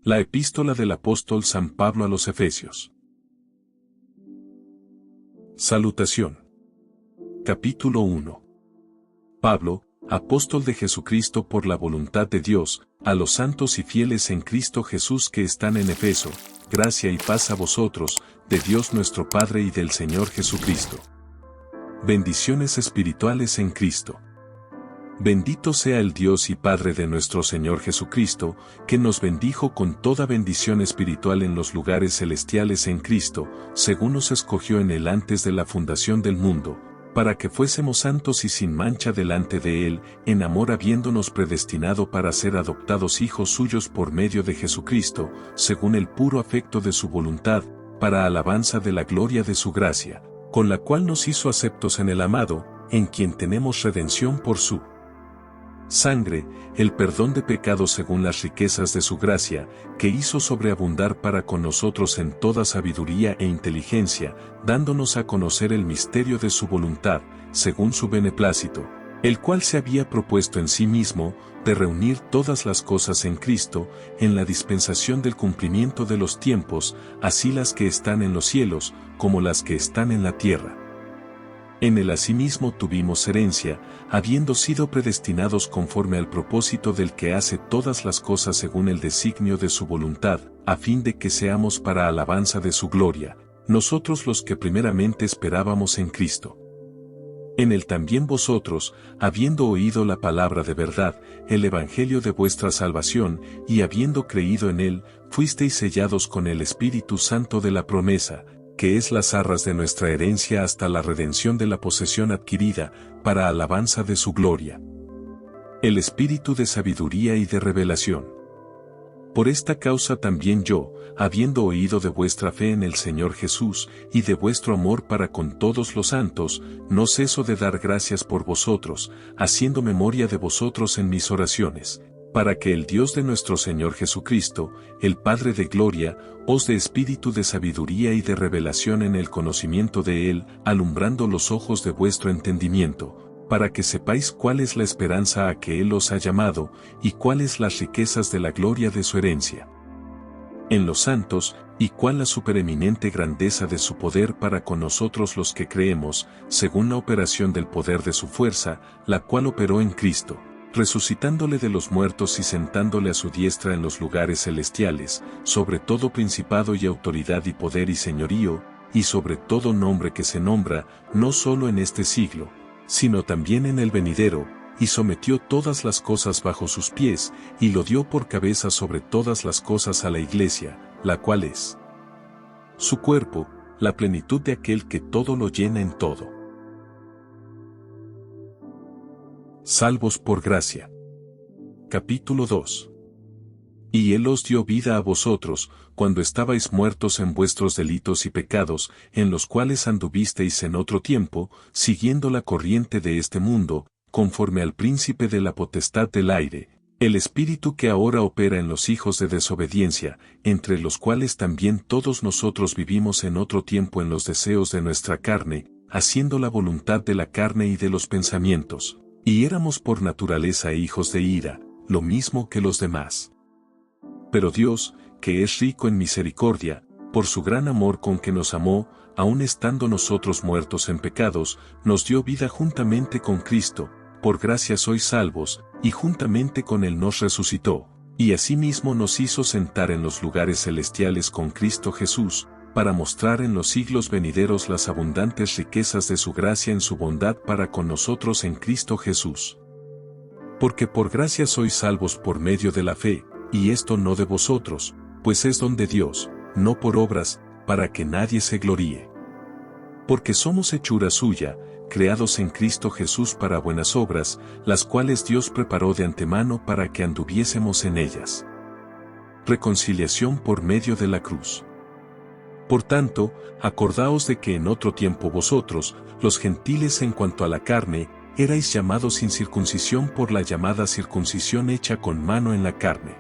La epístola del apóstol San Pablo a los Efesios. Salutación. Capítulo 1. Pablo, apóstol de Jesucristo por la voluntad de Dios, a los santos y fieles en Cristo Jesús que están en Efeso, gracia y paz a vosotros, de Dios nuestro Padre y del Señor Jesucristo. Bendiciones espirituales en Cristo. Bendito sea el Dios y Padre de nuestro Señor Jesucristo, que nos bendijo con toda bendición espiritual en los lugares celestiales en Cristo, según nos escogió en Él antes de la fundación del mundo, para que fuésemos santos y sin mancha delante de Él, en amor habiéndonos predestinado para ser adoptados hijos suyos por medio de Jesucristo, según el puro afecto de su voluntad, para alabanza de la gloria de su gracia, con la cual nos hizo aceptos en el amado, en quien tenemos redención por su sangre, el perdón de pecados según las riquezas de su gracia, que hizo sobreabundar para con nosotros en toda sabiduría e inteligencia, dándonos a conocer el misterio de su voluntad, según su beneplácito, el cual se había propuesto en sí mismo, de reunir todas las cosas en Cristo, en la dispensación del cumplimiento de los tiempos, así las que están en los cielos, como las que están en la tierra. En él asimismo tuvimos herencia, habiendo sido predestinados conforme al propósito del que hace todas las cosas según el designio de su voluntad, a fin de que seamos para alabanza de su gloria, nosotros los que primeramente esperábamos en Cristo. En él también vosotros, habiendo oído la palabra de verdad, el evangelio de vuestra salvación, y habiendo creído en él, fuisteis sellados con el Espíritu Santo de la promesa, que es las arras de nuestra herencia hasta la redención de la posesión adquirida, para alabanza de su gloria. El espíritu de sabiduría y de revelación. Por esta causa también yo, habiendo oído de vuestra fe en el Señor Jesús, y de vuestro amor para con todos los santos, no ceso de dar gracias por vosotros, haciendo memoria de vosotros en mis oraciones, para que el Dios de nuestro Señor Jesucristo, el Padre de gloria, os dé espíritu de sabiduría y de revelación en el conocimiento de Él, alumbrando los ojos de vuestro entendimiento, para que sepáis cuál es la esperanza a que Él os ha llamado, y cuáles las riquezas de la gloria de su herencia en los santos, y cuál la supereminente grandeza de su poder para con nosotros los que creemos, según la operación del poder de su fuerza, la cual operó en Cristo, resucitándole de los muertos y sentándole a su diestra en los lugares celestiales, sobre todo principado y autoridad y poder y señorío, y sobre todo nombre que se nombra, no solo en este siglo, sino también en el venidero, y sometió todas las cosas bajo sus pies, y lo dio por cabeza sobre todas las cosas a la Iglesia, la cual es su cuerpo, la plenitud de aquel que todo lo llena en todo. Salvos por gracia. Capítulo 2. Y Él os dio vida a vosotros, cuando estabais muertos en vuestros delitos y pecados, en los cuales anduvisteis en otro tiempo, siguiendo la corriente de este mundo, conforme al príncipe de la potestad del aire, el espíritu que ahora opera en los hijos de desobediencia, entre los cuales también todos nosotros vivimos en otro tiempo en los deseos de nuestra carne, haciendo la voluntad de la carne y de los pensamientos. Y éramos por naturaleza hijos de ira, lo mismo que los demás. Pero Dios, que es rico en misericordia, por su gran amor con que nos amó, aun estando nosotros muertos en pecados, nos dio vida juntamente con Cristo, por gracia sois salvos, y juntamente con Él nos resucitó, y asimismo nos hizo sentar en los lugares celestiales con Cristo Jesús, para mostrar en los siglos venideros las abundantes riquezas de su gracia en su bondad para con nosotros en Cristo Jesús. Porque por gracia sois salvos por medio de la fe, y esto no de vosotros, pues es don de Dios, no por obras, para que nadie se gloríe. Porque somos hechura suya, creados en Cristo Jesús para buenas obras, las cuales Dios preparó de antemano para que anduviésemos en ellas. Reconciliación por medio de la cruz. Por tanto, acordaos de que en otro tiempo vosotros, los gentiles en cuanto a la carne, erais llamados sin circuncisión por la llamada circuncisión hecha con mano en la carne.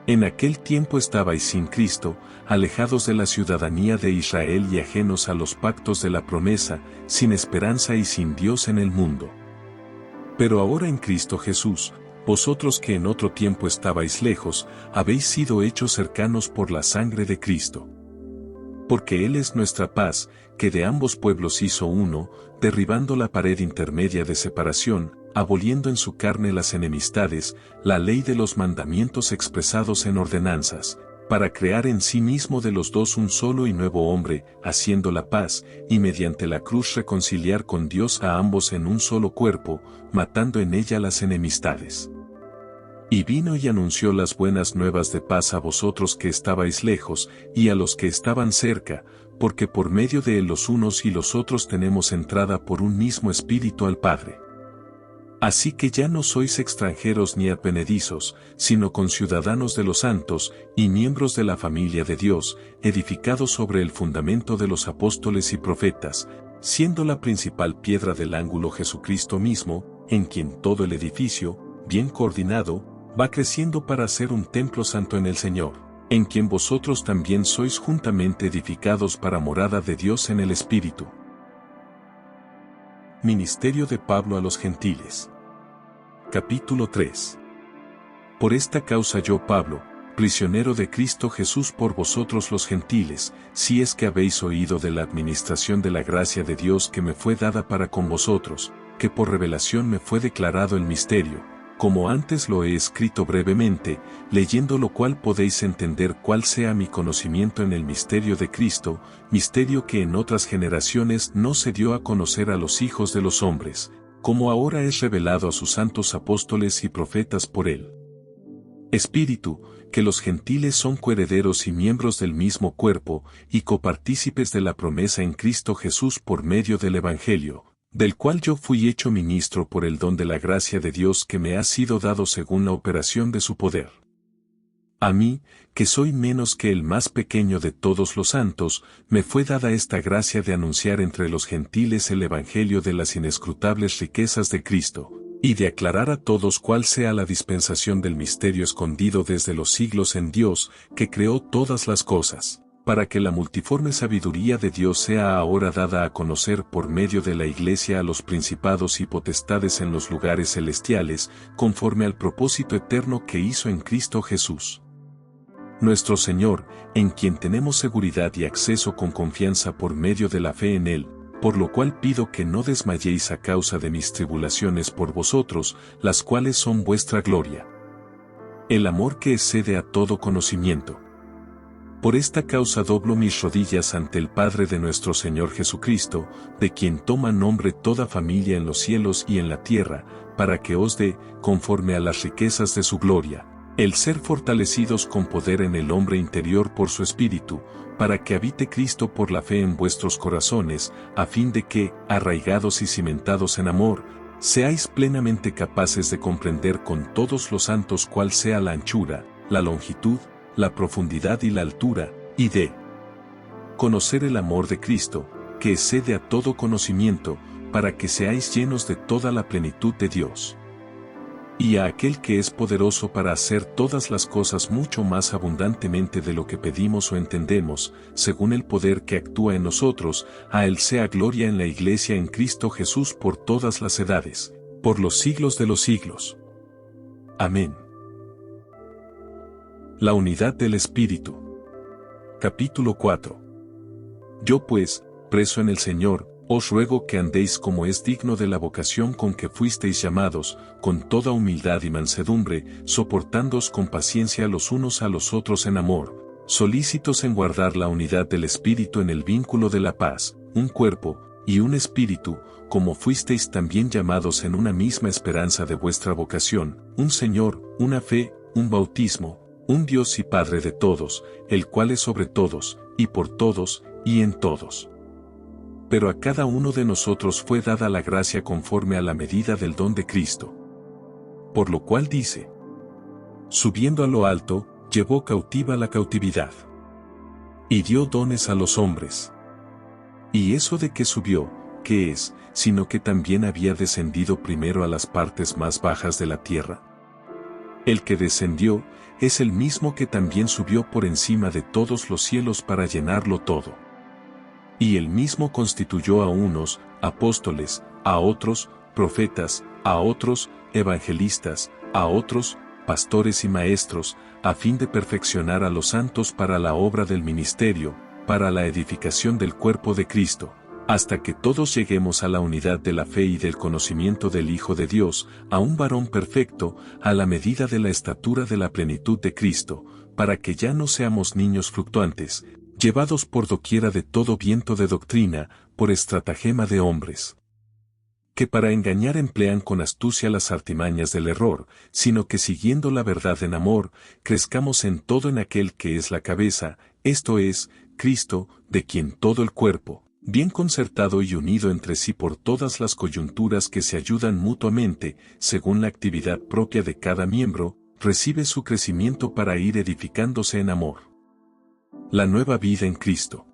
En aquel tiempo estabais sin Cristo, alejados de la ciudadanía de Israel y ajenos a los pactos de la promesa, sin esperanza y sin Dios en el mundo. Pero ahora en Cristo Jesús, Vosotros que en otro tiempo estabais lejos, habéis sido hechos cercanos por la sangre de Cristo. Porque Él es nuestra paz, que de ambos pueblos hizo uno, derribando la pared intermedia de separación, aboliendo en su carne las enemistades, la ley de los mandamientos expresados en ordenanzas, para crear en sí mismo de los dos un solo y nuevo hombre, haciendo la paz, y mediante la cruz reconciliar con Dios a ambos en un solo cuerpo, matando en ella las enemistades. Y vino y anunció las buenas nuevas de paz a vosotros que estabais lejos, y a los que estaban cerca, porque por medio de él los unos y los otros tenemos entrada por un mismo espíritu al Padre. Así que ya no sois extranjeros ni advenedizos, sino conciudadanos de los santos, y miembros de la familia de Dios, edificados sobre el fundamento de los apóstoles y profetas, siendo la principal piedra del ángulo Jesucristo mismo, en quien todo el edificio, bien coordinado, va creciendo para ser un templo santo en el Señor, en quien vosotros también sois juntamente edificados para morada de Dios en el Espíritu. Ministerio de Pablo a los gentiles. Capítulo 3. Por esta causa yo, Pablo, prisionero de Cristo Jesús por vosotros los gentiles, si es que habéis oído de la administración de la gracia de Dios que me fue dada para con vosotros, que por revelación me fue declarado el misterio, como antes lo he escrito brevemente, leyendo lo cual podéis entender cuál sea mi conocimiento en el misterio de Cristo, misterio que en otras generaciones no se dio a conocer a los hijos de los hombres, como ahora es revelado a sus santos apóstoles y profetas por él. Espíritu, que los gentiles son coherederos y miembros del mismo cuerpo, y copartícipes de la promesa en Cristo Jesús por medio del Evangelio, del cual yo fui hecho ministro por el don de la gracia de Dios que me ha sido dado según la operación de su poder. A mí, que soy menos que el más pequeño de todos los santos, me fue dada esta gracia de anunciar entre los gentiles el Evangelio de las inescrutables riquezas de Cristo, y de aclarar a todos cuál sea la dispensación del misterio escondido desde los siglos en Dios, que creó todas las cosas, para que la multiforme sabiduría de Dios sea ahora dada a conocer por medio de la Iglesia a los principados y potestades en los lugares celestiales, conforme al propósito eterno que hizo en Cristo Jesús. Nuestro Señor, en quien tenemos seguridad y acceso con confianza por medio de la fe en Él, por lo cual pido que no desmayéis a causa de mis tribulaciones por vosotros, las cuales son vuestra gloria. El amor que excede a todo conocimiento. Por esta causa doblo mis rodillas ante el Padre de nuestro Señor Jesucristo, de quien toma nombre toda familia en los cielos y en la tierra, para que os dé, conforme a las riquezas de su gloria, el ser fortalecidos con poder en el hombre interior por su Espíritu, para que habite Cristo por la fe en vuestros corazones, a fin de que, arraigados y cimentados en amor, seáis plenamente capaces de comprender con todos los santos cuál sea la anchura, la longitud, la profundidad y la altura, y de conocer el amor de Cristo, que excede a todo conocimiento, para que seáis llenos de toda la plenitud de Dios. Y a aquel que es poderoso para hacer todas las cosas mucho más abundantemente de lo que pedimos o entendemos, según el poder que actúa en nosotros, a él sea gloria en la Iglesia en Cristo Jesús por todas las edades, por los siglos de los siglos. Amén. La unidad del Espíritu. Capítulo 4. Yo pues, preso en el Señor, os ruego que andéis como es digno de la vocación con que fuisteis llamados, con toda humildad y mansedumbre, soportándoos con paciencia los unos a los otros en amor, solícitos en guardar la unidad del Espíritu en el vínculo de la paz, un cuerpo, y un espíritu, como fuisteis también llamados en una misma esperanza de vuestra vocación, un Señor, una fe, un bautismo, un Dios y Padre de todos, el cual es sobre todos, y por todos, y en todos. Pero a cada uno de nosotros fue dada la gracia conforme a la medida del don de Cristo. Por lo cual dice: subiendo a lo alto, llevó cautiva la cautividad. Y dio dones a los hombres. Y eso de que subió, ¿qué es, sino que también había descendido primero a las partes más bajas de la tierra? El que descendió, es el mismo que también subió por encima de todos los cielos para llenarlo todo. Y él mismo constituyó a unos, apóstoles, a otros, profetas, a otros, evangelistas, a otros, pastores y maestros, a fin de perfeccionar a los santos para la obra del ministerio, para la edificación del cuerpo de Cristo, hasta que todos lleguemos a la unidad de la fe y del conocimiento del Hijo de Dios, a un varón perfecto, a la medida de la estatura de la plenitud de Cristo, para que ya no seamos niños fluctuantes, llevados por doquiera de todo viento de doctrina, por estratagema de hombres, que para engañar emplean con astucia las artimañas del error, sino que siguiendo la verdad en amor, crezcamos en todo en aquel que es la cabeza, esto es, Cristo, de quien todo el cuerpo, bien concertado y unido entre sí por todas las coyunturas que se ayudan mutuamente, según la actividad propia de cada miembro, recibe su crecimiento para ir edificándose en amor. La nueva vida en Cristo.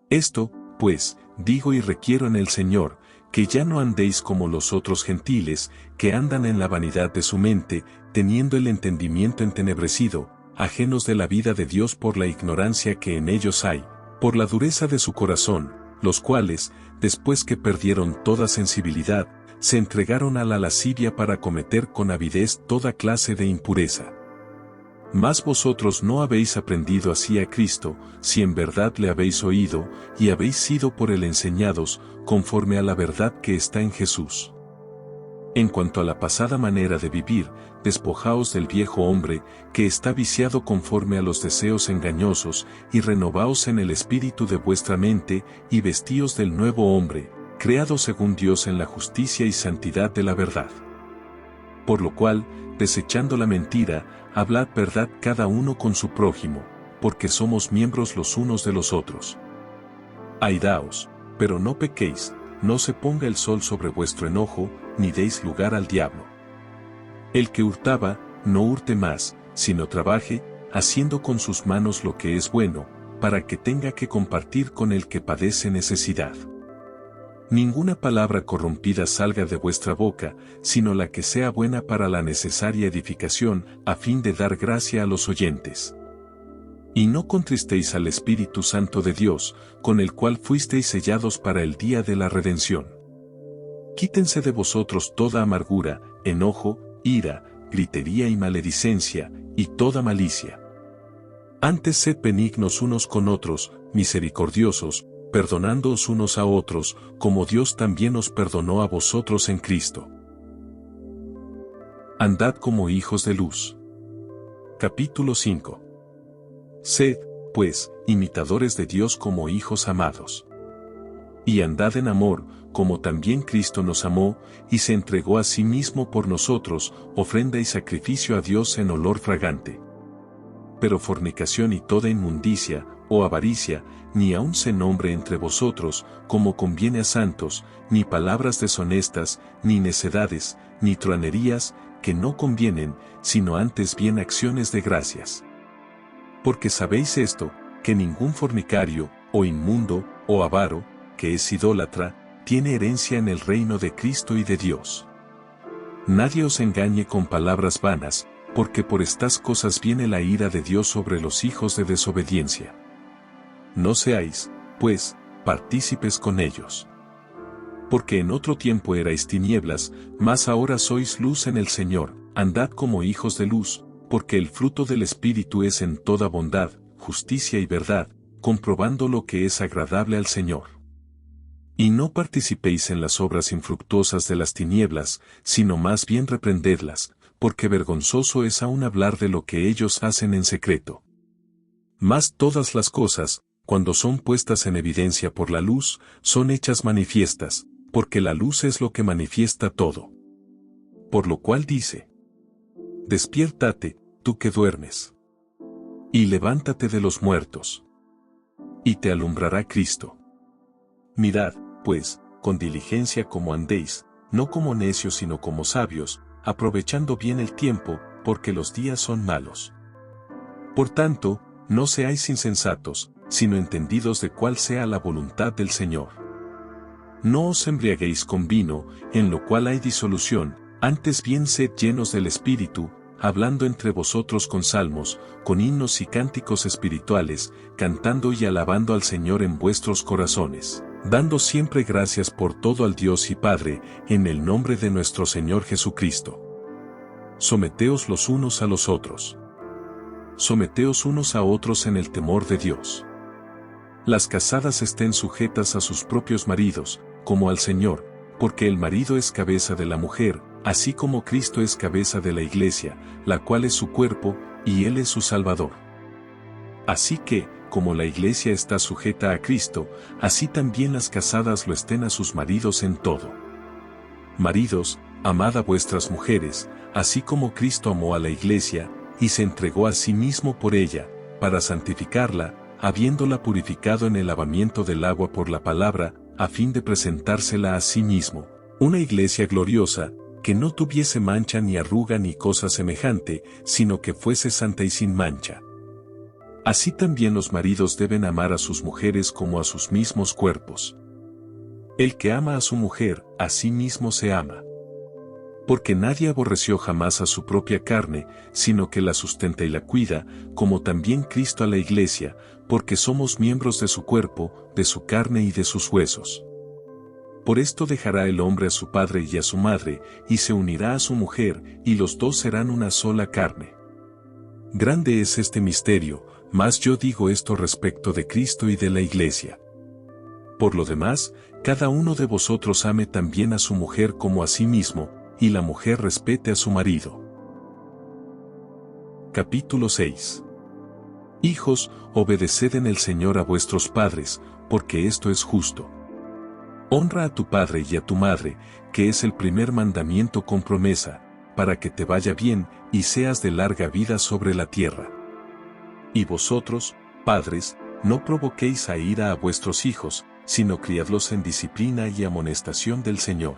Esto, pues, digo y requiero en el Señor, que ya no andéis como los otros gentiles, que andan en la vanidad de su mente, teniendo el entendimiento entenebrecido, ajenos de la vida de Dios por la ignorancia que en ellos hay, por la dureza de su corazón, los cuales, después que perdieron toda sensibilidad, se entregaron a la lascivia para cometer con avidez toda clase de impureza. Mas vosotros no habéis aprendido así a Cristo, si en verdad le habéis oído, y habéis sido por él enseñados, conforme a la verdad que está en Jesús. En cuanto a la pasada manera de vivir, despojaos del viejo hombre, que está viciado conforme a los deseos engañosos, y renovaos en el espíritu de vuestra mente, y vestíos del nuevo hombre, creado según Dios en la justicia y santidad de la verdad. Por lo cual, desechando la mentira, hablad verdad cada uno con su prójimo, porque somos miembros los unos de los otros. Airaos, pero no pequéis, no se ponga el sol sobre vuestro enojo, ni deis lugar al diablo. El que hurtaba, no hurte más, sino trabaje, haciendo con sus manos lo que es bueno, para que tenga que compartir con el que padece necesidad. Ninguna palabra corrompida salga de vuestra boca, sino la que sea buena para la necesaria edificación, a fin de dar gracia a los oyentes. Y no contristéis al Espíritu Santo de Dios, con el cual fuisteis sellados para el día de la redención. Quítense de vosotros toda amargura, enojo, ira, gritería y maledicencia, y toda malicia. Antes sed benignos unos con otros, misericordiosos, perdonándoos unos a otros, como Dios también os perdonó a vosotros en Cristo. Andad como hijos de luz. Capítulo 5. Sed, pues, imitadores de Dios como hijos amados. Y andad en amor, como también Cristo nos amó, y se entregó a sí mismo por nosotros, ofrenda y sacrificio a Dios en olor fragante. Pero fornicación y toda inmundicia, o avaricia, ni aun se nombre entre vosotros, como conviene a santos, ni palabras deshonestas, ni necedades, ni truanerías, que no convienen, sino antes bien acciones de gracias. Porque sabéis esto, que ningún fornicario, o inmundo, o avaro, que es idólatra, tiene herencia en el reino de Cristo y de Dios. Nadie os engañe con palabras vanas, porque por estas cosas viene la ira de Dios sobre los hijos de desobediencia. No seáis, pues, partícipes con ellos. Porque en otro tiempo erais tinieblas, mas ahora sois luz en el Señor, andad como hijos de luz, porque el fruto del Espíritu es en toda bondad, justicia y verdad, comprobando lo que es agradable al Señor. Y no participéis en las obras infructuosas de las tinieblas, sino más bien reprendedlas, porque vergonzoso es aún hablar de lo que ellos hacen en secreto. Mas todas las cosas, cuando son puestas en evidencia por la luz, son hechas manifiestas, porque la luz es lo que manifiesta todo. Por lo cual dice: despiértate, tú que duermes, y levántate de los muertos, y te alumbrará Cristo. Mirad, pues, con diligencia como andéis, no como necios sino como sabios, aprovechando bien el tiempo, porque los días son malos. Por tanto, no seáis insensatos, sino entendidos de cuál sea la voluntad del Señor. No os embriaguéis con vino, en lo cual hay disolución, antes bien sed llenos del Espíritu, hablando entre vosotros con salmos, con himnos y cánticos espirituales, cantando y alabando al Señor en vuestros corazones. dando siempre gracias por todo al Dios y Padre, en el nombre de nuestro Señor Jesucristo. Someteos los unos a los otros. Someteos unos a otros en el temor de Dios. Las casadas estén sujetas a sus propios maridos, como al Señor, porque el marido es cabeza de la mujer, así como Cristo es cabeza de la Iglesia, la cual es su cuerpo, y Él es su Salvador. Así que, como la Iglesia está sujeta a Cristo, así también las casadas lo estén a sus maridos en todo. Maridos, amad a vuestras mujeres, así como Cristo amó a la Iglesia, y se entregó a sí mismo por ella, para santificarla, habiéndola purificado en el lavamiento del agua por la palabra, a fin de presentársela a sí mismo, una Iglesia gloriosa, que no tuviese mancha ni arruga ni cosa semejante, sino que fuese santa y sin mancha. Así también los maridos deben amar a sus mujeres como a sus mismos cuerpos. El que ama a su mujer, a sí mismo se ama. Porque nadie aborreció jamás a su propia carne, sino que la sustenta y la cuida, como también Cristo a la Iglesia, porque somos miembros de su cuerpo, de su carne y de sus huesos. Por esto dejará el hombre a su padre y a su madre, y se unirá a su mujer, y los dos serán una sola carne. Grande es este misterio, mas yo digo esto respecto de Cristo y de la Iglesia. Por lo demás, cada uno de vosotros ame también a su mujer como a sí mismo, y la mujer respete a su marido. Capítulo 6. Hijos, obedeced en el Señor a vuestros padres, porque esto es justo. Honra a tu padre y a tu madre, que es el primer mandamiento con promesa, para que te vaya bien y seas de larga vida sobre la tierra. Y vosotros, padres, no provoquéis a ira a vuestros hijos, sino criadlos en disciplina y amonestación del Señor.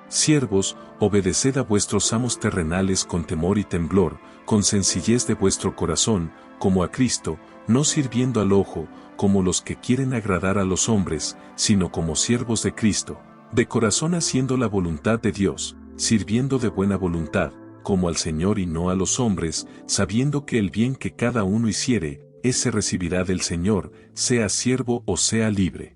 Siervos, obedeced a vuestros amos terrenales con temor y temblor, con sencillez de vuestro corazón, como a Cristo, no sirviendo al ojo, como los que quieren agradar a los hombres, sino como siervos de Cristo, de corazón haciendo la voluntad de Dios, sirviendo de buena voluntad, como al Señor y no a los hombres, sabiendo que el bien que cada uno hiciere, ese recibirá del Señor, sea siervo o sea libre.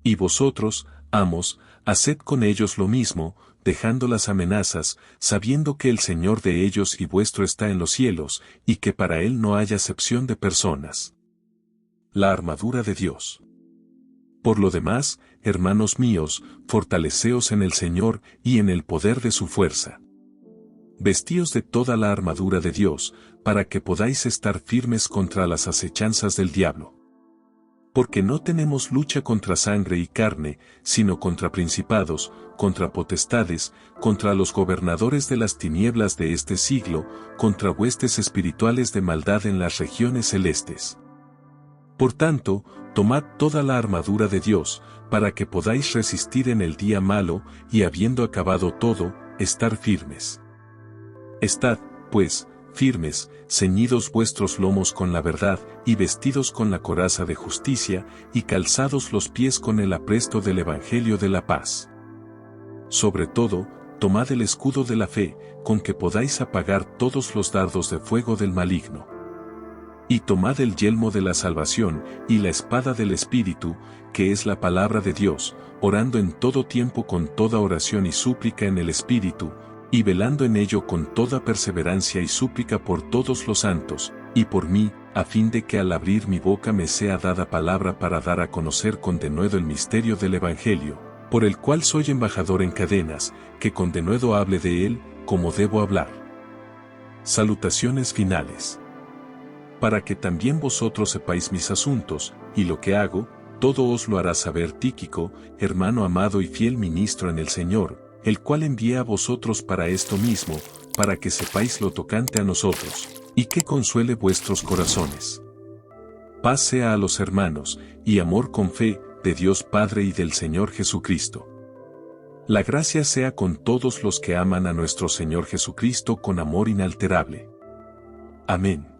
Y vosotros, amos, haced con ellos lo mismo, dejando las amenazas, sabiendo que el Señor de ellos y vuestro está en los cielos, y que para Él no haya acepción de personas. La armadura de Dios. Por lo demás, hermanos míos, fortaleceos en el Señor y en el poder de su fuerza. Vestíos de toda la armadura de Dios, para que podáis estar firmes contra las acechanzas del diablo. Porque no tenemos lucha contra sangre y carne, sino contra principados, contra potestades, contra los gobernadores de las tinieblas de este siglo, contra huestes espirituales de maldad en las regiones celestes. Por tanto, tomad toda la armadura de Dios, para que podáis resistir en el día malo, y habiendo acabado todo, estar firmes. Estad, pues, firmes, ceñidos vuestros lomos con la verdad, y vestidos con la coraza de justicia, y calzados los pies con el apresto del Evangelio de la paz. Sobre todo, tomad el escudo de la fe, con que podáis apagar todos los dardos de fuego del maligno. Y tomad el yelmo de la salvación, y la espada del Espíritu, que es la palabra de Dios, orando en todo tiempo con toda oración y súplica en el Espíritu, y velando en ello con toda perseverancia y súplica por todos los santos, y por mí, a fin de que al abrir mi boca me sea dada palabra para dar a conocer con denuedo el misterio del Evangelio, por el cual soy embajador en cadenas, que con denuedo hable de él, como debo hablar. Salutaciones finales. Para que también vosotros sepáis mis asuntos, y lo que hago, todo os lo hará saber Tíquico, hermano amado y fiel ministro en el Señor, el cual envié a vosotros para esto mismo, para que sepáis lo tocante a nosotros, y que consuele vuestros corazones. Paz sea a los hermanos, y amor con fe, de Dios Padre y del Señor Jesucristo. La gracia sea con todos los que aman a nuestro Señor Jesucristo con amor inalterable. Amén.